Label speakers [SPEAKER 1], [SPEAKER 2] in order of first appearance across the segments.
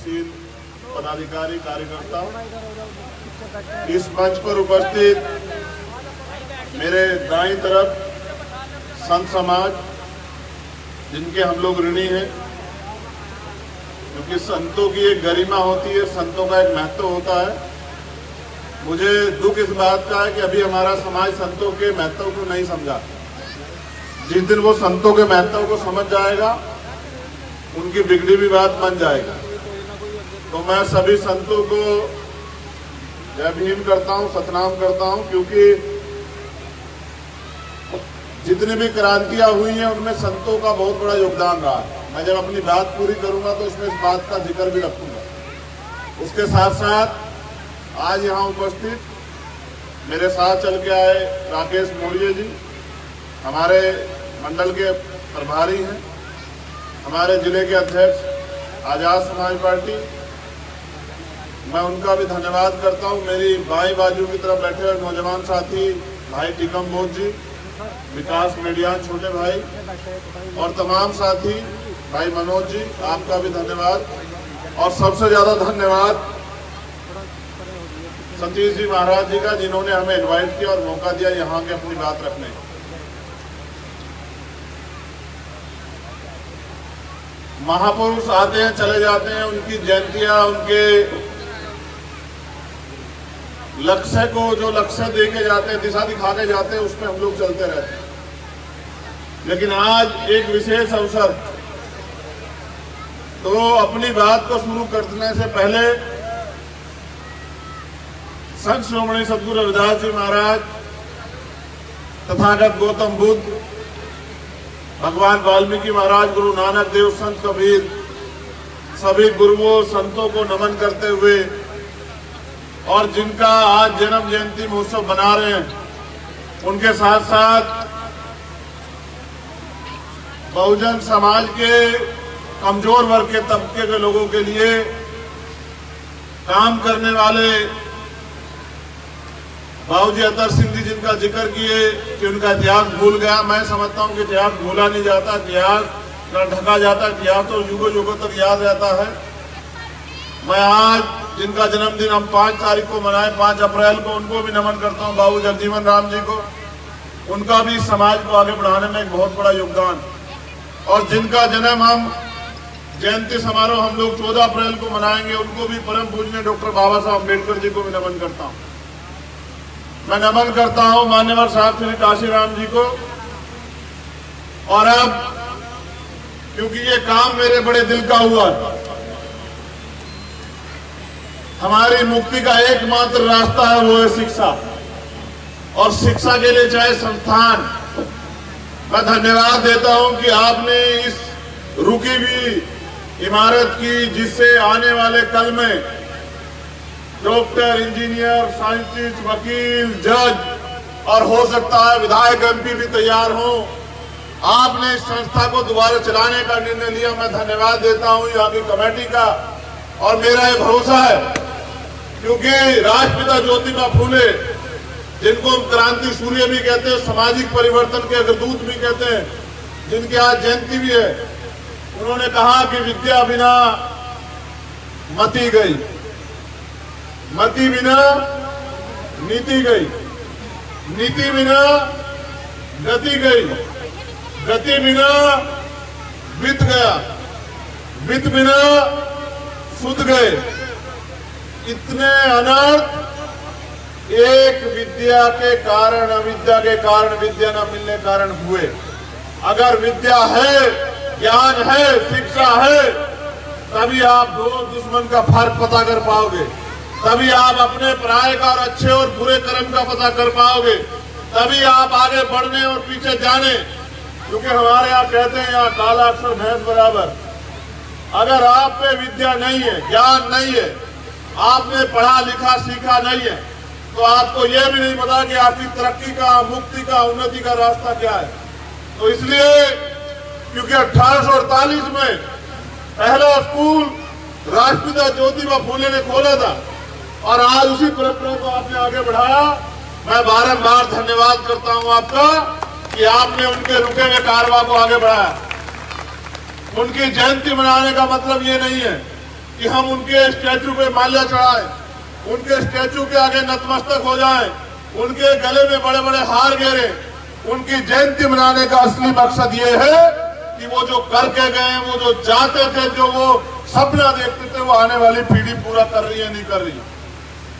[SPEAKER 1] प्रगतिशील पदाधिकारी कार्यकर्ता, इस मंच पर उपस्थित मेरे दाईं तरफ संत समाज, जिनके हम लोग ऋणी हैं, क्योंकि संतों की एक गरिमा होती है, संतों का एक महत्व होता है। मुझे दुख इस बात का है कि अभी हमारा समाज संतों के महत्व को नहीं समझा। जिस दिन वो संतों के महत्व को समझ जाएगा, उनकी बिगड़ी भी बात बन जाएगी। तो मैं सभी संतों को जय भीम करता हूं, सतनाम करता हूं, क्योंकि जितनी भी क्रांतियां हुई हैं उनमें संतों का बहुत बड़ा योगदान रहा है। मैं जब अपनी बात पूरी करूंगा तो उसमें इस बात का जिक्र भी रखूंगा। उसके साथ साथ आज यहाँ उपस्थित मेरे साथ चल के आए राकेश मौर्य जी, हमारे मंडल के प्रभारी हैं, हमारे जिले के अध्यक्ष आजाद समाज पार्टी, मैं उनका भी धन्यवाद करता हूं। मेरी बाई बाजू की तरफ बैठे हुए नौजवान साथी भाई टीकम बोध जी, विकास मीडिया छोटे भाई और तमाम साथी भाई मनोज जी, आपका भी धन्यवाद। और सबसे ज्यादा धन्यवाद सतीश जी महाराज जी का, जिन्होंने हमें इनवाइट किया और मौका दिया यहाँ के अपनी बात रखने का। महापुरुष आते हैं चले जाते हैं, उनकी जयंतियां, उनके लक्ष्य को जो लक्ष्य देके जाते हैं, दिशा दिखा के जाते हैं, उसमें हम लोग चलते रहते हैं। लेकिन आज एक विशेष अवसर, तो अपनी बात को शुरू करने से पहले संत श्रोमणी सद्गुरु रविदास जी महाराज, तथागत गौतम बुद्ध, भगवान वाल्मीकि महाराज, गुरु नानक देव, संत कबीर, सभी गुरुओं संतों को नमन करते हुए और जिनका आज जन्म जयंती महोत्सव बना रहे हैं, उनके साथ साथ बहुजन समाज के कमजोर वर्ग के तबके के लोगों के लिए काम करने वाले बाबूजी अतर सिंह जी, जिनका जिक्र किए कि उनका इतिहास भूल गया। मैं समझता हूं कि इतिहास भूला नहीं जाता, इतिहास न ढका जाता, इतिहास तो युगों युगों तक याद रहता है। मैं आज जिनका जन्मदिन हम 5 तारीख को मनाए, 5 अप्रैल को, उनको भी नमन करता हूं, बाबू जगजीवन राम जी को। उनका भी समाज को आगे बढ़ाने में एक बहुत बड़ा योगदान। और जिनका जन्म हम जयंती समारोह हम लोग 14 अप्रैल को मनाएंगे, उनको भी परम पूजनीय डॉक्टर बाबा साहब अम्बेडकर जी को भी नमन करता हूं। मैं नमन करता हूं मान्यवर साहब श्री काशीराम जी को। और अब क्योंकि ये काम मेरे बड़े दिल का हुआ, हमारी मुक्ति का एकमात्र रास्ता है, वो है शिक्षा। और शिक्षा के लिए चाहे संस्थान, मैं धन्यवाद देता हूं कि आपने इस रुकी हुई इमारत की, जिससे आने वाले कल में डॉक्टर, इंजीनियर, साइंटिस्ट, वकील, जज और हो सकता है विधायक, एमपी भी तैयार हो, आपने इस संस्था को दोबारा चलाने का निर्णय लिया। मैं धन्यवाद देता हूं यहाँ की कमेटी का। और मेरा ये भरोसा है, क्योंकि राष्ट्रपिता ज्योतिबा फूले, जिनको हम क्रांति सूर्य भी कहते हैं, सामाजिक परिवर्तन के अग्रदूत भी कहते हैं, जिनकी आज जयंती भी है, उन्होंने कहा कि विद्या बिना मति गई, मति बिना नीति गई, नीति बिना गति गई, गति बिना वित्त गया, वित्त बिना सुध गए। इतने अनर्थ एक विद्या के कारण, अविद्या के कारण, विद्या न मिलने के कारण हुए। अगर विद्या है, ज्ञान है, शिक्षा है, तभी आप दो दुश्मन का फर्क पता कर पाओगे, तभी आप अपने पराये का और अच्छे और बुरे कर्म का पता कर पाओगे, तभी आप आगे बढ़ने और पीछे जाने। क्योंकि हमारे यहाँ कहते हैं, यहाँ काला अक्षर भैंस बराबर। अगर आप पे विद्या नहीं है, ज्ञान नहीं है, आपने पढ़ा लिखा सीखा नहीं है, तो आपको यह भी नहीं पता कि आपकी तरक्की का, मुक्ति का, उन्नति का रास्ता क्या है। तो इसलिए, क्योंकि 1848 में पहला स्कूल राष्ट्रपिता ज्योतिबा फूले ने खोला था और आज उसी परंपरा को आपने आगे बढ़ाया। मैं बारंबार धन्यवाद करता हूं आपका कि आपने उनके रुके हुए कारवां को आगे बढ़ाया। उनकी जयंती मनाने का मतलब ये नहीं है कि हम उनके स्टैचू पे माल्या चढ़ाएं, उनके स्टैचू के आगे नतमस्तक हो जाएं, उनके गले में बड़े बड़े हार घेरे। उनकी जयंती मनाने का असली मकसद ये है कि वो जो करके गए, वो जो चाहते थे, जो वो सपना देखते थे, वो आने वाली पीढ़ी पूरा कर रही है, नहीं कर रही।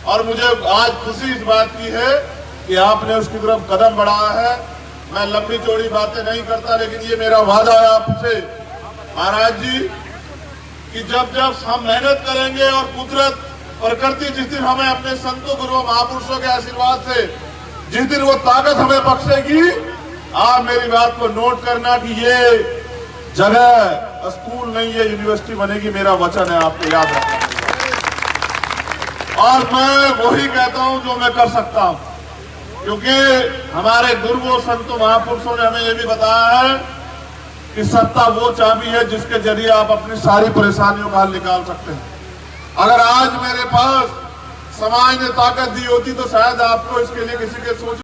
[SPEAKER 1] और मुझे आज खुशी इस बात की है कि आपने उसकी तरफ कदम बढ़ाया है। मैं लंबी चौड़ी बातें नहीं करता, लेकिन ये मेरा वादा है आपसे महाराज जी कि जब जब हम मेहनत करेंगे और कुदरत प्रकृति जिस दिन हमें अपने संतों गुरुओं महापुरुषों के आशीर्वाद से जिस दिन वो ताकत हमें बख्शेगी, आप मेरी बात को नोट करना कि ये जगह स्कूल नहीं है, यूनिवर्सिटी बनेगी। मेरा वचन है, आपको याद रखना। और मैं वही कहता हूं जो मैं कर सकता हूं, क्योंकि हमारे गुरुओं संतों महापुरुषों ने हमें यह भी बताया है कि सत्ता वो चाबी है जिसके जरिए आप अपनी सारी परेशानियों का हल निकाल सकते हैं। अगर आज मेरे पास समाज ने ताकत दी होती तो शायद आपको इसके लिए किसी के सोच